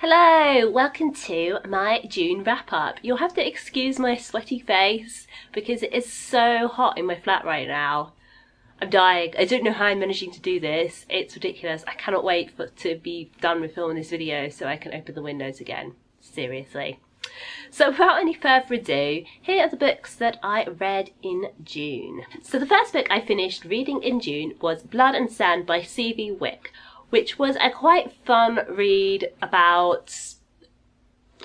Hello, welcome to my June wrap up. You'll have to excuse my sweaty face because it is so hot in my flat right now. I'm dying. I don't know how I'm managing to do this. It's ridiculous. I cannot wait to be done with filming this video so I can open the windows again. Seriously. So without any further ado, here are the books that I read in June. So the first book I finished reading in June was Blood and Sand by C.V. Wick, which was a quite fun read about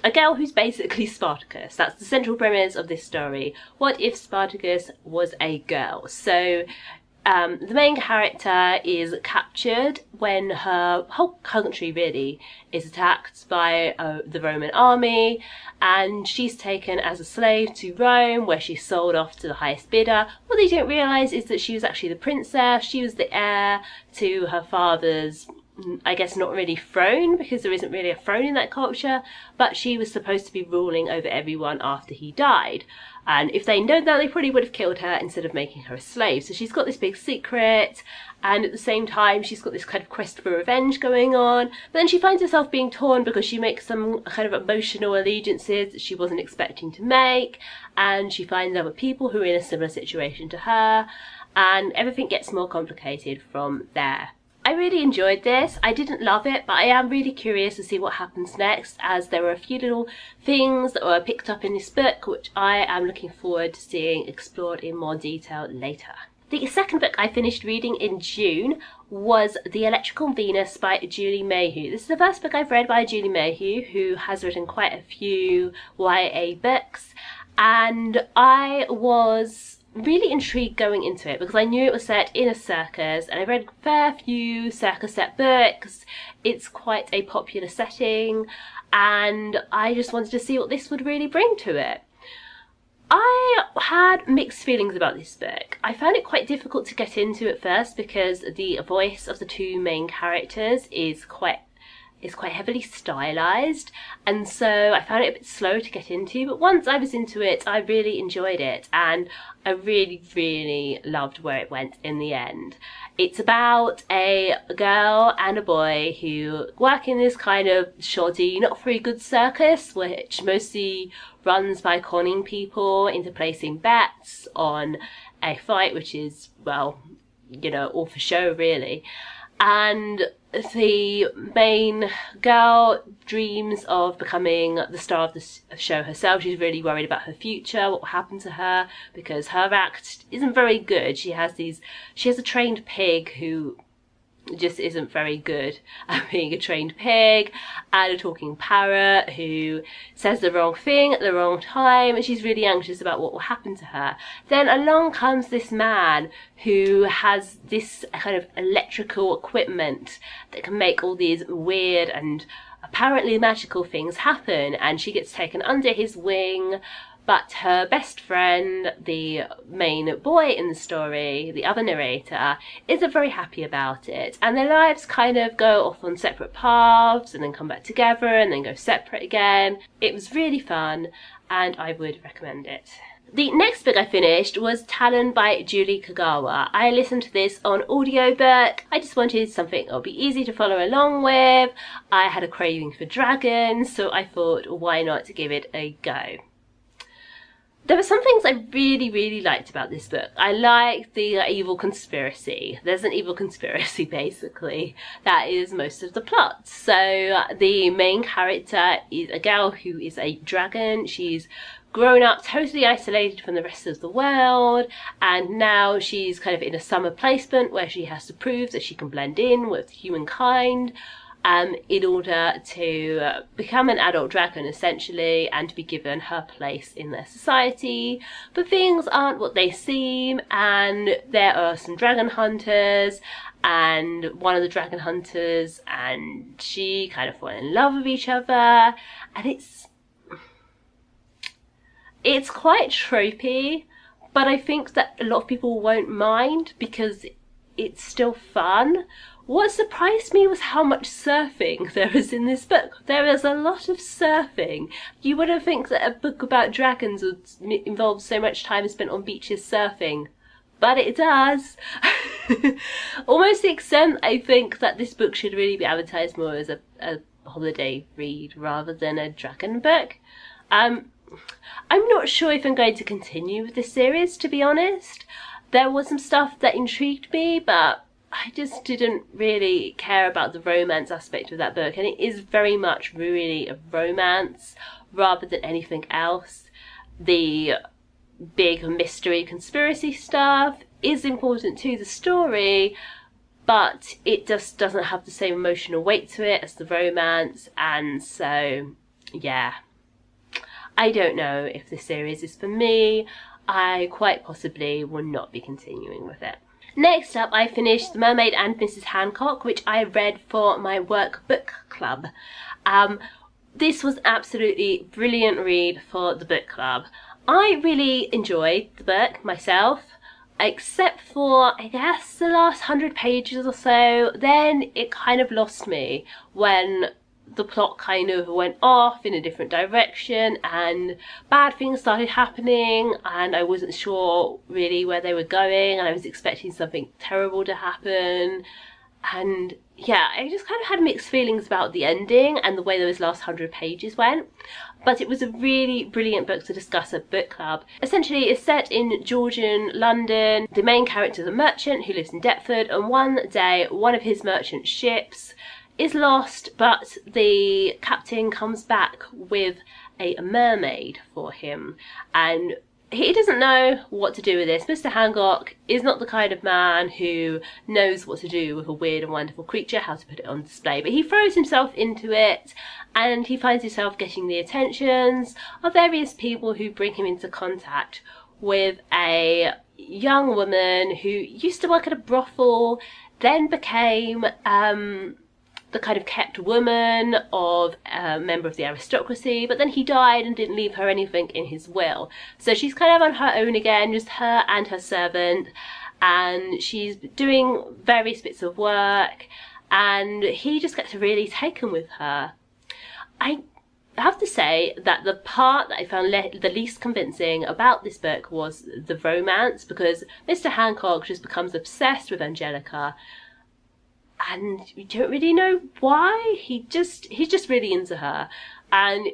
a girl who's basically Spartacus. That's the central premise of this story. What if Spartacus was a girl? So the main character is captured when her whole country really is attacked by the Roman army, and she's taken as a slave to Rome, where she's sold off to the highest bidder. What they don't realise is that she was actually the princess. She was the heir to her father's, I guess not really throne, because there isn't really a throne in that culture, but she was supposed to be ruling over everyone after he died. And if they'd known that, they probably would have killed her instead of making her a slave. So she's got this big secret, and at the same time she's got this kind of quest for revenge going on. But then she finds herself being torn because she makes some kind of emotional allegiances that she wasn't expecting to make, and she finds other people who are in a similar situation to her, and everything gets more complicated from there. I really enjoyed this. I didn't love it, but I am really curious to see what happens next, as there were a few little things that were picked up in this book which I am looking forward to seeing explored in more detail later. The second book I finished reading in June was The Electrical Venus by Julie Mayhew. This is the first book I've read by Julie Mayhew, who has written quite a few YA books, and I was really intrigued going into it because I knew it was set in a circus, and I've read a fair few circus set books. It's quite a popular setting, and I just wanted to see what this would really bring to it. I had mixed feelings about this book. I found it quite difficult to get into at first because the voice of the two main characters is quite heavily stylized, and so I found it a bit slow to get into, but once I was into it I really enjoyed it, and I really loved where it went in the end. It's about a girl and a boy who work in this kind of shoddy, not very good circus, which mostly runs by conning people into placing bets on a fight which is, well, you know, all for show really. And the main girl dreams of becoming the star of the show herself. She's really worried about her future, what will happen to her, because her act isn't very good. She has a trained pig who just isn't very good at being a trained pig, and a talking parrot who says the wrong thing at the wrong time, and she's really anxious about what will happen to her. Then along comes this man who has this kind of electrical equipment that can make all these weird and apparently magical things happen, and she gets taken under his wing. But her best friend, the main boy in the story, the other narrator, isn't very happy about it. And their lives kind of go off on separate paths and then come back together and then go separate again. It was really fun and I would recommend it. The next book I finished was Talon by Julie Kagawa. I listened to this on audiobook. I just wanted something that would be easy to follow along with. I had a craving for dragons, so I thought, why not give it a go. There were some things I really liked about this book. I liked the evil conspiracy. There's an evil conspiracy, basically. That is most of the plot. So the main character is a girl who is a dragon. She's grown up totally isolated from the rest of the world, and now she's kind of in a summer placement where she has to prove that she can blend in with humankind, in order to become an adult dragon essentially, and to be given her place in their society. But things aren't what they seem, and there are some dragon hunters, and one of the dragon hunters and she kind of fall in love with each other, and it's quite tropey, but I think that a lot of people won't mind because it's still fun. What surprised me was how much surfing there is in this book. There is a lot of surfing. You wouldn't think that a book about dragons would involve so much time spent on beaches surfing, but it does. Almost to the extent I think that this book should really be advertised more as a holiday read rather than a dragon book. I'm not sure if I'm going to continue with this series, to be honest. There was some stuff that intrigued me, but I just didn't really care about the romance aspect of that book, and it is very much really a romance rather than anything else. The big mystery conspiracy stuff is important to the story, but it just doesn't have the same emotional weight to it as the romance, and so yeah, I don't know if this series is for me. I quite possibly will not be continuing with it. Next up, I finished The Mermaid and Mrs. Hancock, which I read for my work book club. This was absolutely brilliant read for the book club. I really enjoyed the book myself, except for, I guess, the last 100 pages or so. Then it kind of lost me when the plot kind of went off in a different direction and bad things started happening, and I wasn't sure really where they were going, and I was expecting something terrible to happen. And yeah, I just kind of had mixed feelings about the ending and the way those last 100 pages went. But it was a really brilliant book to discuss at book club. Essentially, it's set in Georgian London. The main character is a merchant who lives in Deptford, and one day one of his merchant ships is lost, but the captain comes back with a mermaid for him, and he doesn't know what to do with this. Mr. Hancock is not the kind of man who knows what to do with a weird and wonderful creature, how to put it on display, but he throws himself into it, and he finds himself getting the attentions of various people who bring him into contact with a young woman who used to work at a brothel, then became the kind of kept woman of a member of the aristocracy, but then he died and didn't leave her anything in his will. So she's kind of on her own again, just her and her servant, and she's doing various bits of work, and he just gets really taken with her. I have to say that the part that I found the least convincing about this book was the romance, because Mr. Hancock just becomes obsessed with Angelica, and you don't really know why. He's just really into her, and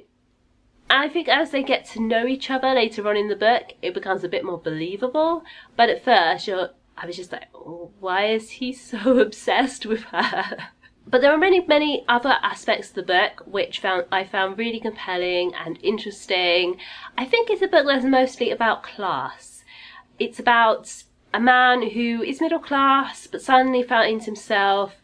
I think as they get to know each other later on in the book, it becomes a bit more believable. But at first, I was just like, oh, why is he so obsessed with her? But there are many other aspects of the book which I found really compelling and interesting. I think it's a book that's mostly about class. It's about a man who is middle class but suddenly finds himself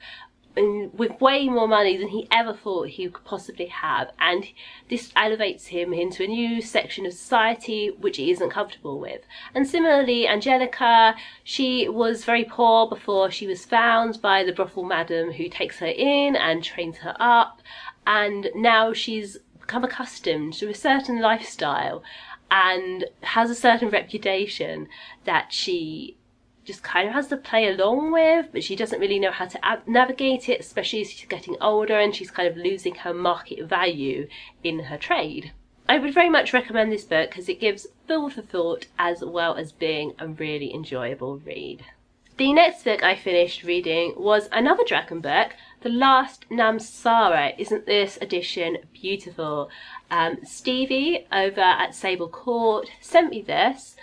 with way more money than he ever thought he could possibly have, and this elevates him into a new section of society which he isn't comfortable with. And similarly, Angelica, she was very poor before she was found by the brothel madam who takes her in and trains her up, and now she's become accustomed to a certain lifestyle and has a certain reputation that she just kind of has to play along with, but she doesn't really know how to navigate it, especially as she's getting older and she's kind of losing her market value in her trade. I would very much recommend this book because it gives food for thought as well as being a really enjoyable read. The next book I finished reading was another dragon book, The Last Namsara. Isn't this edition beautiful? Stevie over at Sable Court sent me this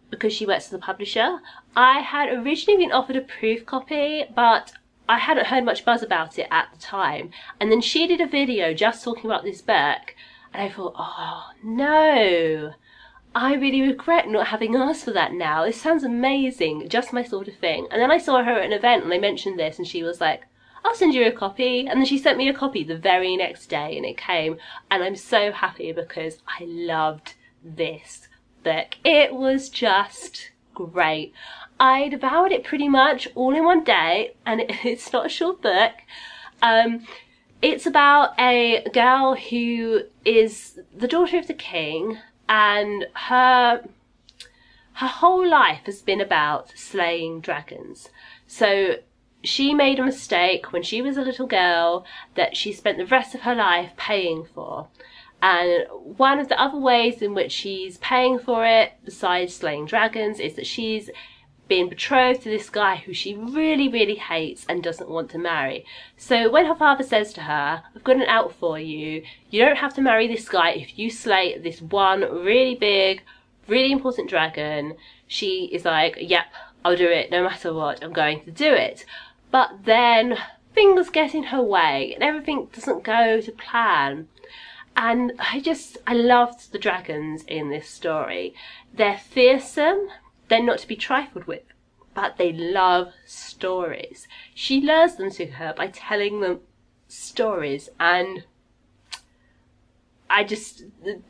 because she works as a publisher. I had originally been offered a proof copy, but I hadn't heard much buzz about it at the time. And then she did a video just talking about this book, and I thought, oh no, I really regret not having asked for that now. This sounds amazing, just my sort of thing. And then I saw her at an event and I mentioned this, and she was like, I'll send you a copy. And then she sent me a copy the very next day, and it came, and I'm so happy because I loved this book. It was just great. I devoured it pretty much all in one day, and it's not a short book. It's about a girl who is the daughter of the king, and her whole life has been about slaying dragons. So she made a mistake when she was a little girl that she spent the rest of her life paying for. And one of the other ways in which she's paying for it, besides slaying dragons, is that she's being betrothed to this guy who she really, really hates and doesn't want to marry. So when her father says to her, I've got an out for you, you don't have to marry this guy if you slay this one really big, really important dragon, she is like, yep, I'll do it no matter what, I'm going to do it. But then things get in her way and everything doesn't go to plan. And I loved the dragons in this story. They're fearsome, they're not to be trifled with, but they love stories. She lures them to her by telling them stories, and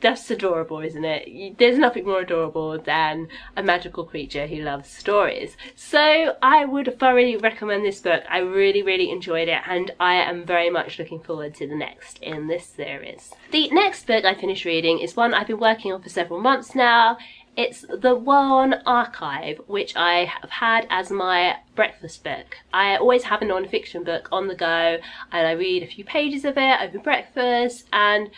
that's adorable, isn't it? There's nothing more adorable than a magical creature who loves stories. So I would thoroughly recommend this book. I really, really enjoyed it, and I am very much looking forward to the next in this series. The next book I finished reading is one I've been working on for several months now. It's The One Archive, which I have had as my breakfast book. I always have a non-fiction book on the go, and I read a few pages of it over breakfast, and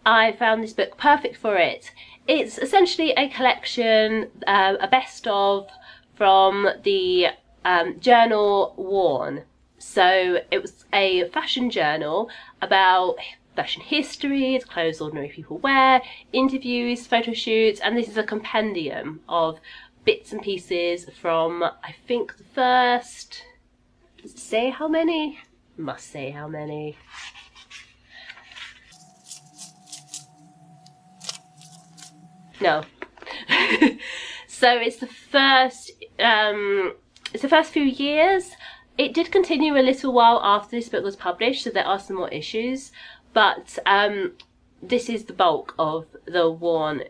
I found this book perfect for it. It's essentially a collection, a best of, from the journal Worn. So it was a fashion journal about fashion history, it's clothes ordinary people wear, interviews, photo shoots, and this is a compendium of bits and pieces from, I think, the first, does it say how many? It must say how many. No. So it's the first few years. It did continue a little while after this book was published, so there are some more issues, but this is the bulk of the Worn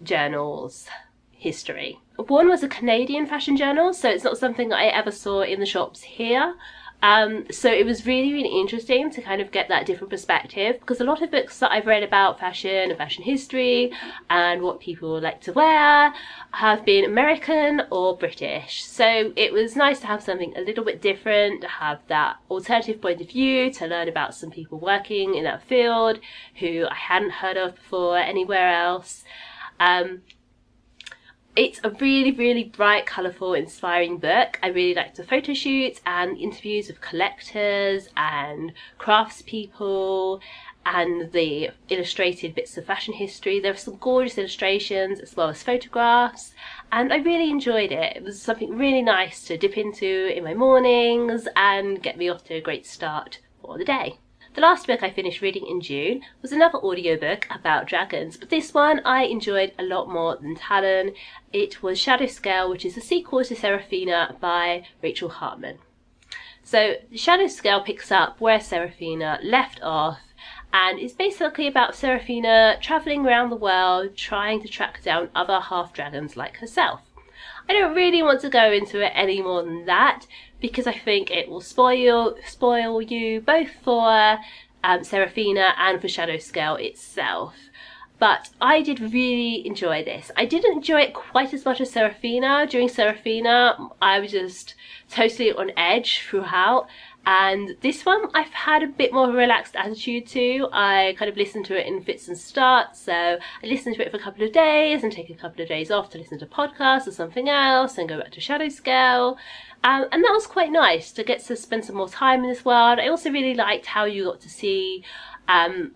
journal's history. Worn was a Canadian fashion journal, so it's not something that I ever saw in the shops here. So it was really, really interesting to kind of get that different perspective, because a lot of books that I've read about fashion and fashion history and what people like to wear have been American or British. So it was nice to have something a little bit different, to have that alternative point of view, to learn about some people working in that field who I hadn't heard of before anywhere else. It's a really, really bright, colourful, inspiring book. I really liked the photo shoots and interviews of collectors and craftspeople and the illustrated bits of fashion history. There were some gorgeous illustrations as well as photographs, and I really enjoyed it. It was something really nice to dip into in my mornings and get me off to a great start for the day. The last book I finished reading in June was another audiobook about dragons, but this one I enjoyed a lot more than Talon. It was Shadow Scale, which is a sequel to Seraphina by Rachel Hartman. So Shadow Scale picks up where Seraphina left off, and it's basically about Seraphina travelling around the world trying to track down other half-dragons like herself. I don't really want to go into it any more than that, because I think it will spoil you both for Seraphina and for Shadow Scale itself. But I did really enjoy this. I didn't enjoy it quite as much as Seraphina. During Seraphina, I was just totally on edge throughout. And this one I've had a bit more of a relaxed attitude to. I kind of listened to it in fits and starts, so I listened to it for a couple of days and take a couple of days off to listen to podcasts or something else and go back to Shadow Scale. And that was quite nice to get to spend some more time in this world. I also really liked how you got to see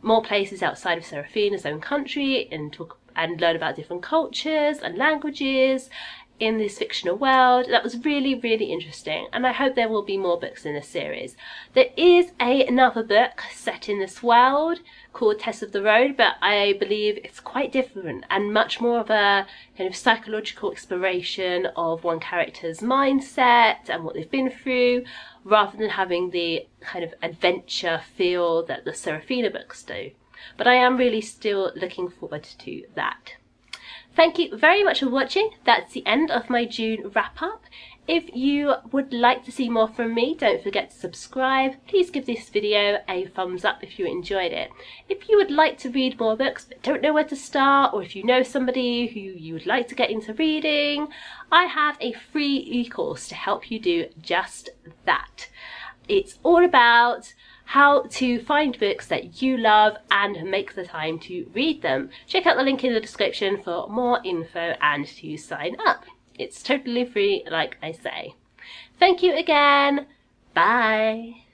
more places outside of Seraphina's own country and learn about different cultures and languages in this fictional world. That was really, really interesting, and I hope there will be more books in this series. There is another book set in this world called Test of the Road, but I believe it's quite different and much more of a kind of psychological exploration of one character's mindset and what they've been through, rather than having the kind of adventure feel that the Seraphina books do. But I am really still looking forward to that. Thank you very much for watching. That's the end of my June wrap-up. If you would like to see more from me, don't forget to subscribe. Please give this video a thumbs up if you enjoyed it. If you would like to read more books but don't know where to start, or if you know somebody who you would like to get into reading, I have a free e-course to help you do just that. It's all about how to find books that you love and make the time to read them. Check out the link in the description for more info and to sign up. It's totally free, like I say. Thank you again. Bye.